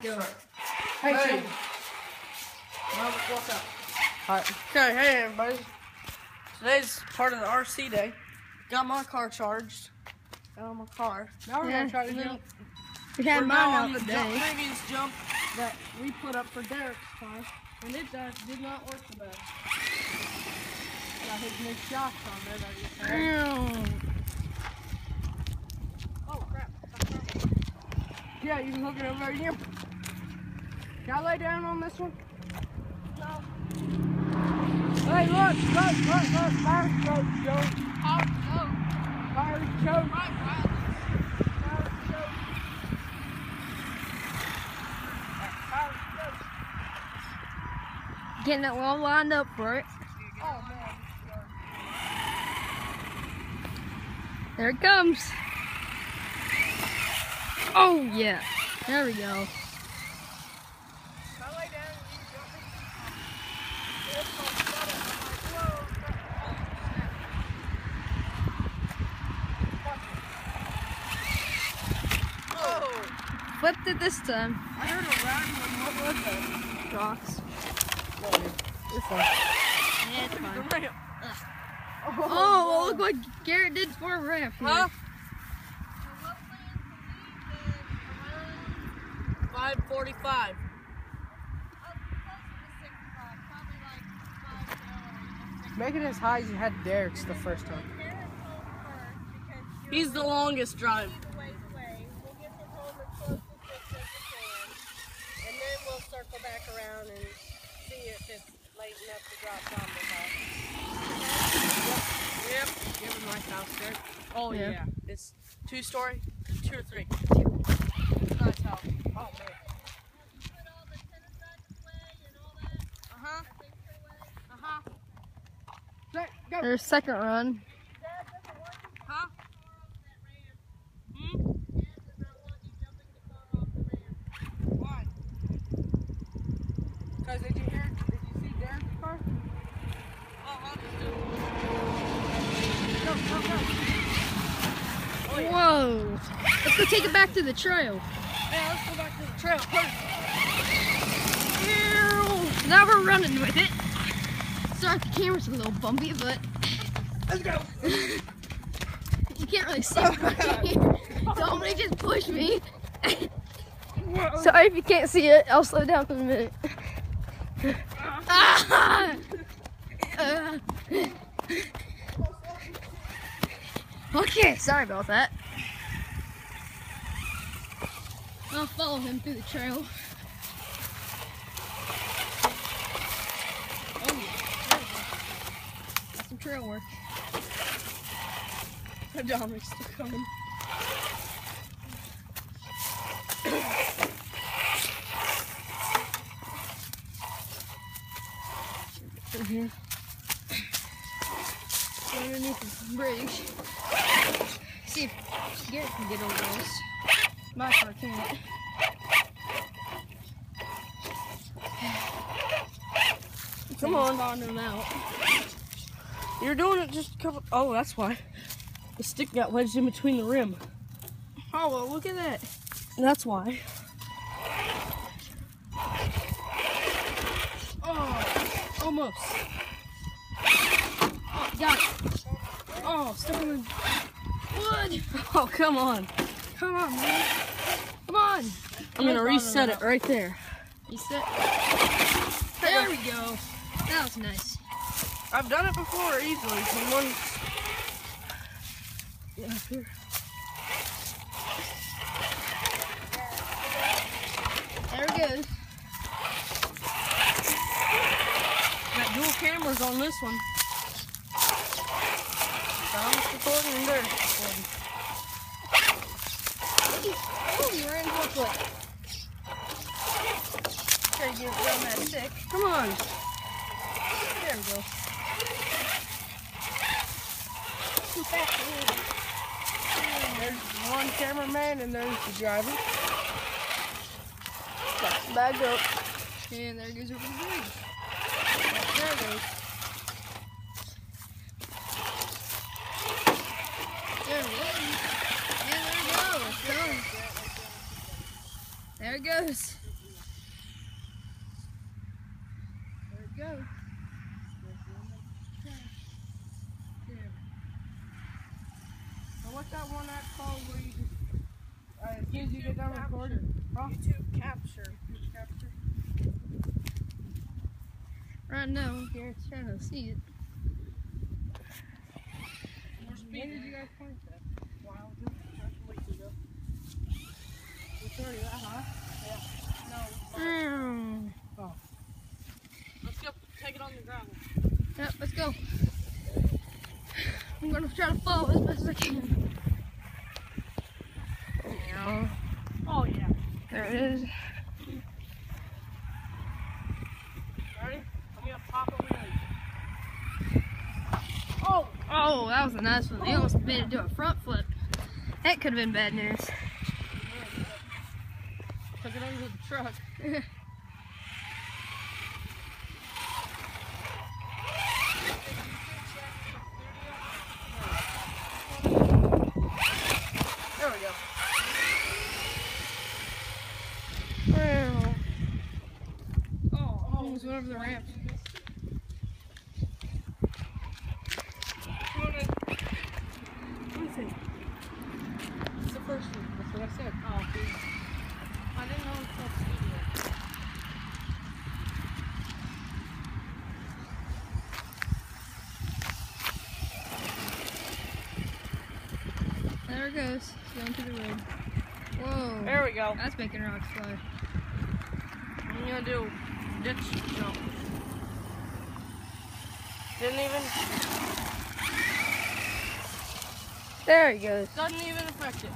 Go. Hey. What's up? Alright. Okay, hey everybody. Today's part of the RC day. Got my car charged. Got on my car. Now we're gonna try to jump. We had We're mine now out on the today. previous jump that we put up for Derek's car, and it did not work the best. Got his new shocks on there that he had. Oh crap. Yeah, you can hook it over here. Can I lay down on this one? No. Hey, look, fire choke, Joe. Fire choke. Getting it all lined up for it. Oh, man. There it comes. Oh, yeah. There we go. Flipped it this time. I heard a rattling. What was that? Rocks. This one. Yeah, it's fine. Oh, well, look what Garrett did for a ramp here. Huh? 5:45. Make it as high as you had Derek's the first time. He's the longest drive. And then we'll circle back around and see if it's late enough to drop down the house. Yep. You have a nice house there. Oh Yeah. yeah. It's 2-story, 2 or 3. It's a nice house. Oh man. Go. Their second run. Huh? Why? Because did you see Derek's car? Oh, I'll just do it. Go. Oh, yeah. Whoa. Let's go take it back to the trail. Yeah, let's go back to the trail first. Now we're running with it. Sorry if the camera's a little bumpy, but Let's go. you can't really see me. Dominic just pushed me. Sorry if you can't see it. I'll slow down for a minute. Okay, sorry about that. I'll follow him through the trail. Oh yeah, there we go. Got some trail work. Dominic's still coming. In here. Underneath this bridge. See if Garrett can get over this. My car can't. Come on. Bonding them out. You're doing it just a couple. Oh, that's why. The stick got wedged in between the rim. Oh, well, look at that. That's why. Oh, almost. Oh, got it. Oh, stuck in the wood. Oh, come on. Come on, man. Come on. I'm going to reset it right there. Reset. There we go. That was nice. I've done it before easily. Once. Yeah, up here. There it goes. Got dual cameras on this one. Dom's recording and there's recording. Oh, you ran one foot. Try to get it around that stick. Come on. There we go. There's one cameraman and there's the driver. Got the bag up. And there it goes over the bridge. There it goes. There it goes. And there it goes. There it goes. go. So what's that one app called where you just, as soon as you get done recording? Huh? YouTube capture. Right now, you're trying to see it. More speed. When did you guys point that? A while ago? A week ago. It's already that high? Yeah. No. Oh. Let's go. Take it on the ground. Yep, let's go. I'm gonna try to follow as best as I can. Oh yeah. There it is. Ready? I'm gonna pop over here. Oh! Oh, that was a nice one. They almost made it do a front flip. That could have been bad news. Took it under the truck. There we go. Oh, almost went over the ramp. Let me see. It's the first one. That's what I said. Oh, dude. I didn't know it was called studio. There it goes. It's going to the road. Whoa. There we go. That's making rocks fly. I'm gonna do ditch jump. Didn't even. There he goes. Doesn't even affect it.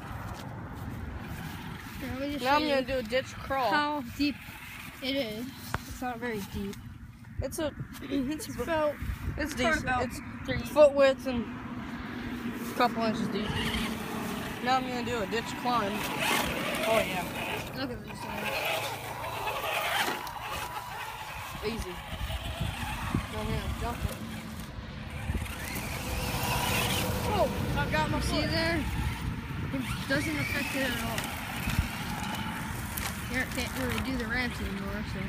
Here, let me just Now show I'm you gonna do a ditch crawl. how deep it is. It's not very deep. It's a. It's about. It's probably decent. about It's 3. foot width and a couple inches deep. Now I'm gonna do a ditch climb. Oh yeah. Look at these things. Easy. Go ahead and jump it. Oh, I got my See foot. there? It doesn't affect it at all. Here, it can't really do the ramps anymore, so.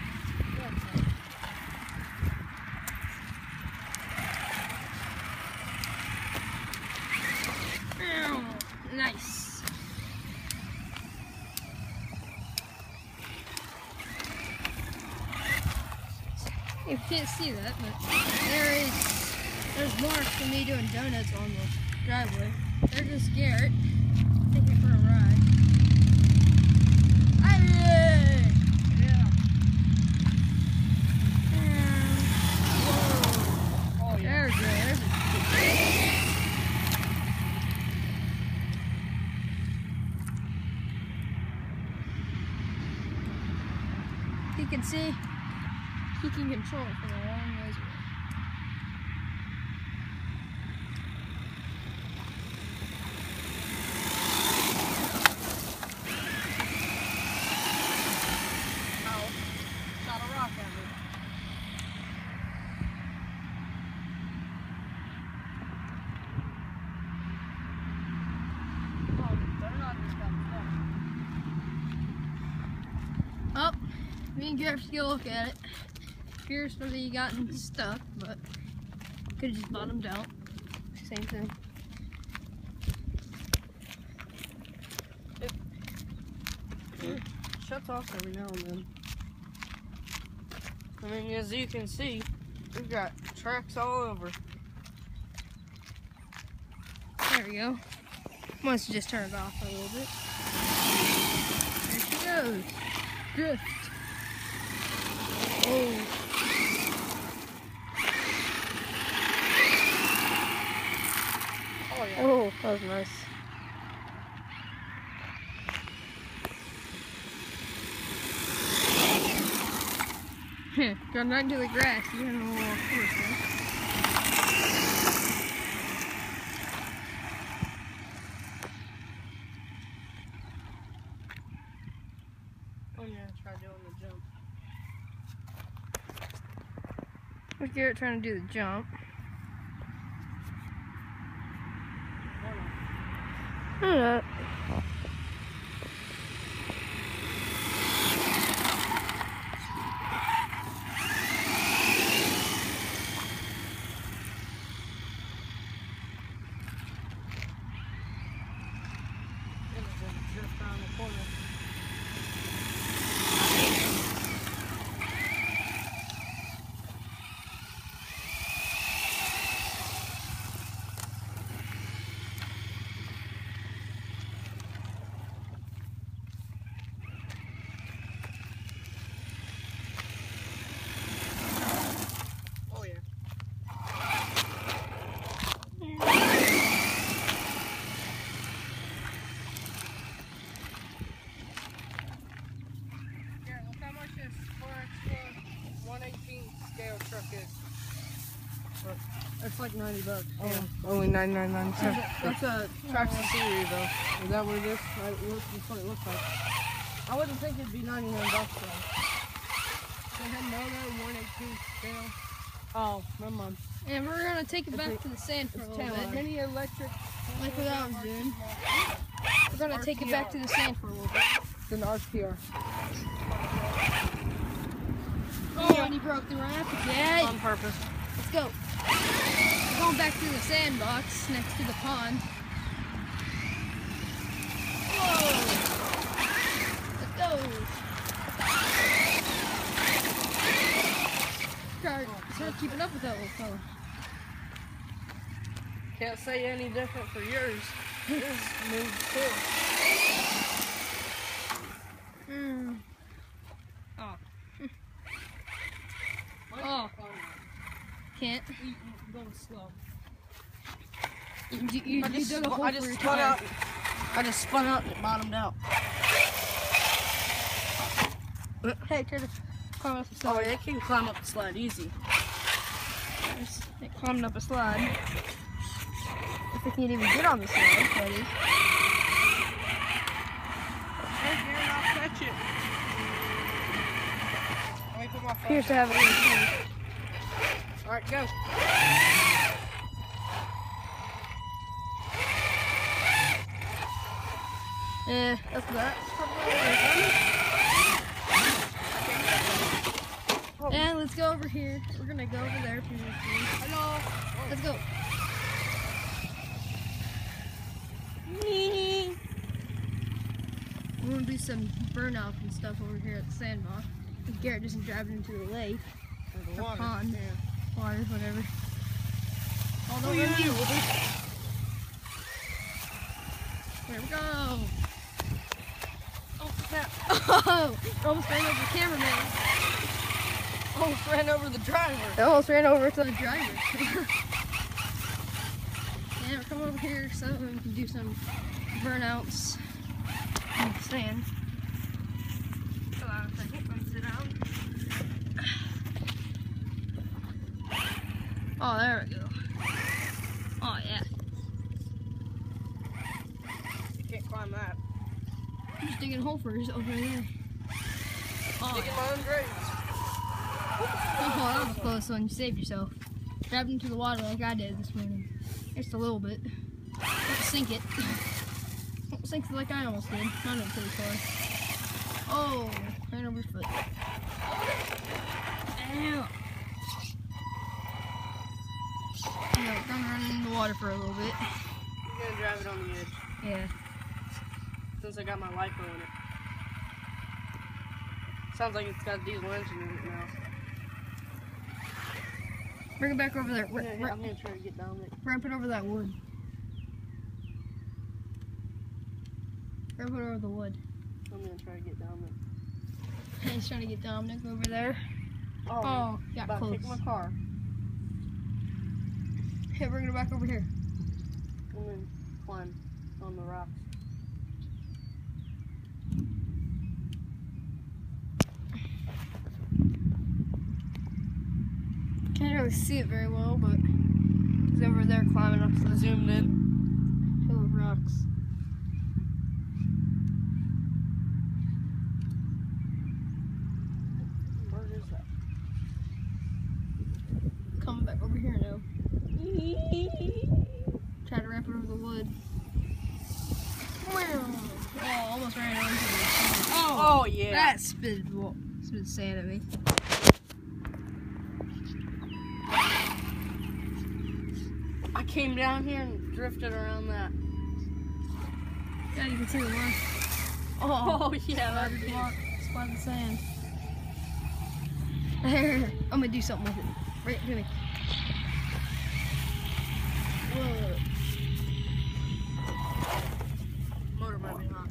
Nice. You can't see that, but there's more for me doing donuts on the driveway. There's just Garrett taking it for a ride. Hey! Yeah. Whoa. Oh yeah. There's it. He can see, he can control it from a long ways away. Ow. Shot a rock at me. Oh, better not just got stuck. Oh, me and Garrett should go look at it. Appears to be gotten stuck, but could have just bottomed out. Same thing. Shuts off every now and then. I mean, as you can see, we've got tracks all over. There we go. Wants to just turn it off a little bit. There she goes. Drift. Oh. Oh yeah. Oh, that was nice. Gone right into the grass. You're in a little forest there. I'm gonna try doing the jump. Where's Garrett trying to do the jump? I don't know. 1/18 scale truck is? It's like $90. Yeah. Only $9.99. That's a Track series though. Is that what it is? That's what it looks like. I wouldn't think it'd be $99 though. They had no other 1/18 scale. Oh, never mind. And we're gonna take it back to the sand for a little bit. Any electric, like what I was doing. We're gonna take it back to the sand for a little bit. It's an RTR. Oh, and he broke the ramp again. On purpose. Let's go. We're going back to the sandbox next to the pond. Whoa! Let's go. Start keeping up with that little fella. Can't say any different for yours. Yours moves too. Oh. Oh. Can't. Going slow. You dug a hole I for just your spun tire. out. I just spun out and it bottomed out. Hey, try to climb up the Oh, slide. yeah, it can climb up the slide easy. It climbed up a slide. If it can't even get on the slide, that is. Hey, Darren, I'll catch it. Let me put my phone Here's to have it in the slide. Alright, go. Yeah, that's that. And let's go over here. We're gonna go over there. Hello. Let's go. We're gonna do some burnout and stuff over here at the sandbox. If Garrett doesn't drive it into the lake or pond, water, whatever. All over you. There we go. Oh, snap. Oh, almost ran over the cameraman. Almost ran over the driver. I almost ran over to the driver. Yeah, come over here so we can do some burnouts in the sand. Hold on a second, let me sit down. Oh, there we go. Oh, yeah. You can't climb that. I'm just digging a hole for us over there. Oh, Digging yeah. my own grave. Oh, that was a close one. You saved yourself. Grabbed into the water like I did this morning. Just a little bit. Don't sink it. Don't sink it like I almost did. Not in pretty far. Oh, ran over his foot. Ow. I'm gonna run in the water for a little bit. I'm gonna drive it on the edge. Yeah. Since I got my LiPo in it. Sounds like it's got a diesel engine in it now. Bring it back over there. I'm gonna try to get down there. Ramp it over that wood. Ramp it over the wood. I'm gonna try to get down there. He's trying to get Dominic over there. Oh, got about close. to take my car. Hey, bring it back over here. I'm gonna climb on the rocks. Can't really see it very well, but he's over there climbing up the Zoomed in. hill of rocks. Where is that? Coming back over here now. Try to ramp it over the wood. Oh, almost ran onto it. Oh yeah. That spit sand at me. I came down here and drifted around that. Yeah, you can see the mark. Oh yeah, that Spotted did. mark. Spotted sand. Here, I'm gonna do something with it. Right, give me. Whoa. Motor might be hot.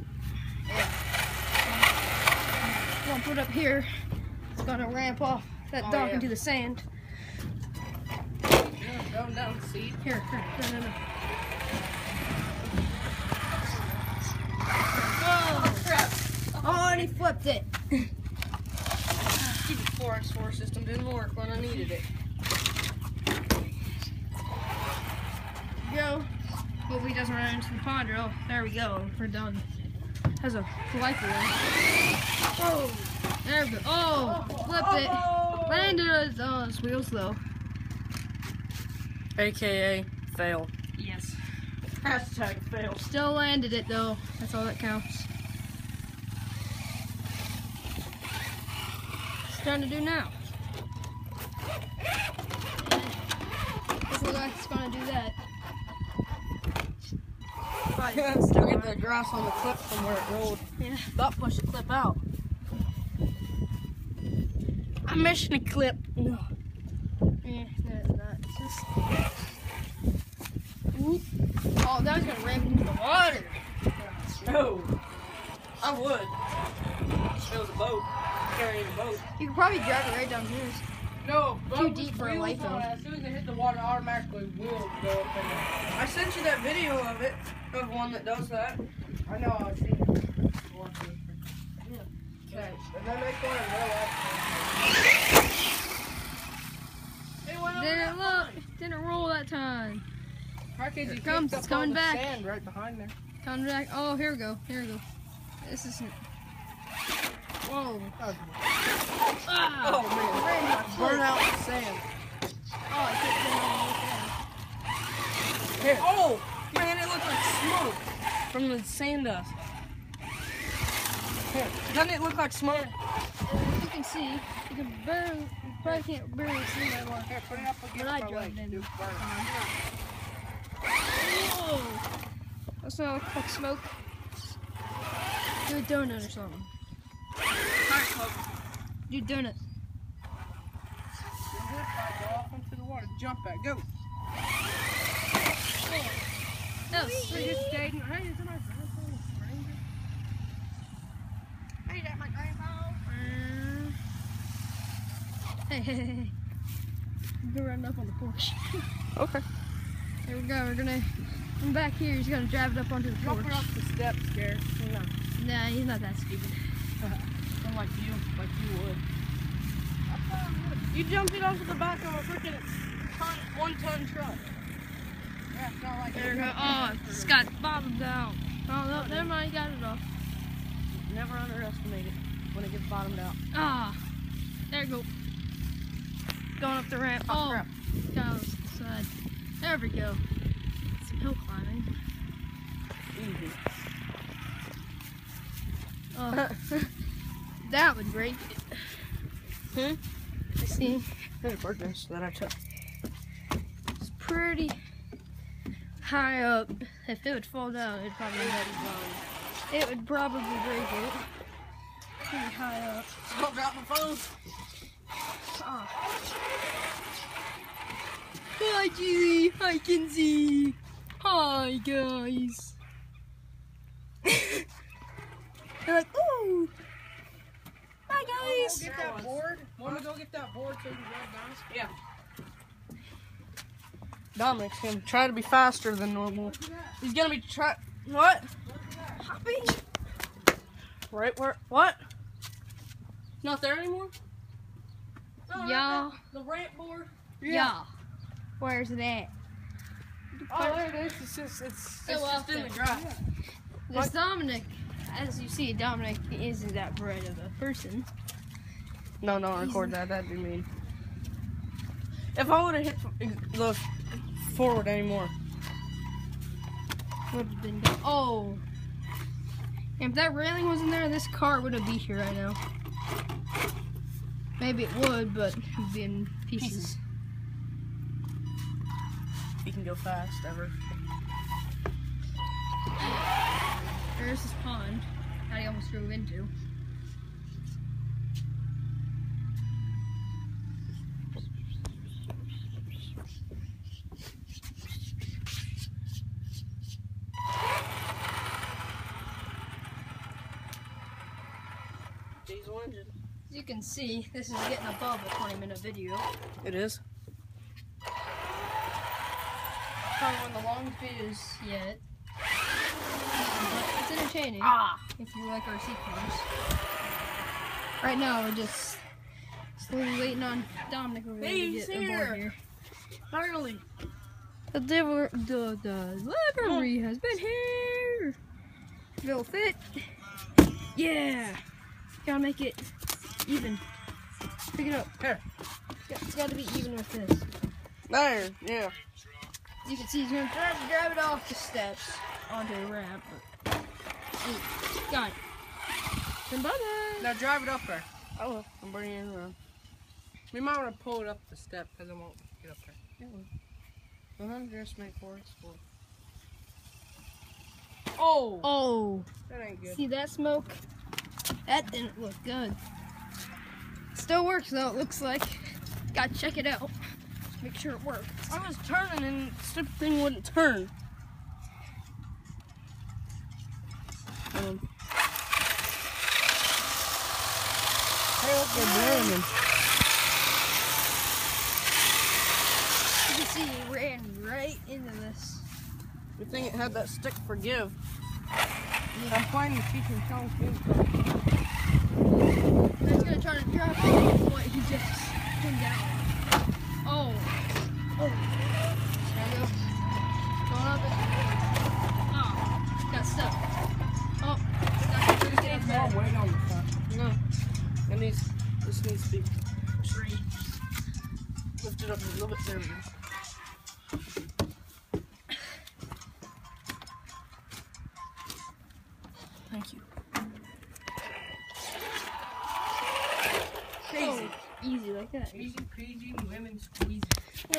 I'm gonna put it up here. It's gonna ramp off that Oh, dock yeah. into the sand. Yeah, going down the seat. Here, no. Oh crap! Oh, and he flipped it. Keep it for our explorer system didn't work when I needed it. Go. Hopefully he doesn't run into the pond. Oh, there we go. We're done. Has a life ring. Oh, there we go. Oh, flipped it. Landed on his wheels though. AKA fail. Yes. Hashtag fail. Still landed it though. That's all that counts. It's trying to do now. Doesn't look like it's gonna do that. Still get the grass on the clip from where it rolled. Yeah. About push the clip out. I'm missing a clip. No. Yeah, that's not. It's just. Whoop. Oh, that was gonna ramp into the water. No. I would. If it was a boat. Carrying a boat. You could probably drive it right down here. No, Too deep for a life though. As soon as it hit the water, automatically will go up in there. I sent you that video of it, of one that does that. I know, I've seen it. Okay, and then they go in real life. Didn't look. Didn't roll that time. Here it comes, it's coming back. Sand right behind there. Coming back. Oh, here we go. Here we go. This isn't. Whoa. Ah. Oh man, burn out the sand. Oh, I can't get Here. Oh man, it looks like smoke from the sand dust. Here. Doesn't it look like smoke? You can see. You can barely. You probably can't barely see that one. Here, put it up against But I my jumped leg. in. Dude, burn. Whoa. That's not like smoke. Do a donut or something. Alright, smoke. Do a donut. Go off into the water. Jump back. Go. That was Hey, sweet. it's Jaden. Hey, is it my grandpa? Stranger? Hey, that my grandpa? Hey, hey, hey. Go run up on the porch. Okay. Here we go. We're gonna come back here. He's gonna drive it up onto the porch. Jump her up the steps, Garrett. No. Nah, he's not that stupid. I'm like you would. You jumped it onto the back of a freaking one-ton truck. Yeah, it's not like There we go. Oh, it's got bottomed out. Oh, no, never mind. Got it off. Never underestimate it when it gets bottomed out. Ah, there we go. Going up the ramp. Oh, crap. got on the side. There we go. Some hill climbing. Easy. Oh, that would break it. I see. There's a bird nest that I took. It's pretty high up. If it would fall down, it'd probably it would probably break it. Pretty high up. Don't drop my phone. Oh. Hi, Julie. Hi, Kinsey. Hi, guys. They're like, ooh. Hi, guys. Get that board. Want to go get that board so you can run down? Yeah. Dominic's gonna try to be faster than normal. He's gonna be what? Hopping. Right where? What? Not there anymore? No, Yeah. The ramp board. Yeah. Where's it at? Oh, there it is. It's just in the grass. This Dominic, as you see, Dominic isn't that bright of a person. No, don't record that. That'd be mean. If I would have hit the forward anymore. Would have been good. Oh. If that railing wasn't there, this car wouldn't be here right now. Maybe it would, but it would be in pieces. You can go fast, ever. There's this pond that I almost drove into. Diesel engine. As you can see, this is getting above a 20-minute video. It is. Probably one of the longest videos yet. But it's entertaining if you like our sequence. Right now we're just We're waiting on Dominic over there to get aboard here. Finally. The delivery has been here. It'll fit. Yeah. Gotta make it even. Pick it up. Here. It's gotta be even with this. There, yeah. You can see he's gonna try to grab it off the steps onto the ramp. But got it. And bye-bye. Now drive it up there. Oh, I'm bringing it around. We might want to pull it up the step because it won't get up there. Just make forward. Oh! Oh. That ain't good. See that smoke? That didn't look good. Still works though, it looks like. Gotta check it out. Make sure it works. I was turning and the stupid thing wouldn't turn. Hey, look, they're burning. You can see he ran right into this. Good thing it had that stick for give. I'm finding teaching Sean King. He's gonna try to drop off what he just came down. Oh. Oh. There we go. Going up it. Oh. Got stuck. Oh. I'll wait on the front. No. This needs to be straight. Lift it up a little bit. There we go. Thank you. Crazy. Oh, easy like that. Easy peasy, lemon squeezy.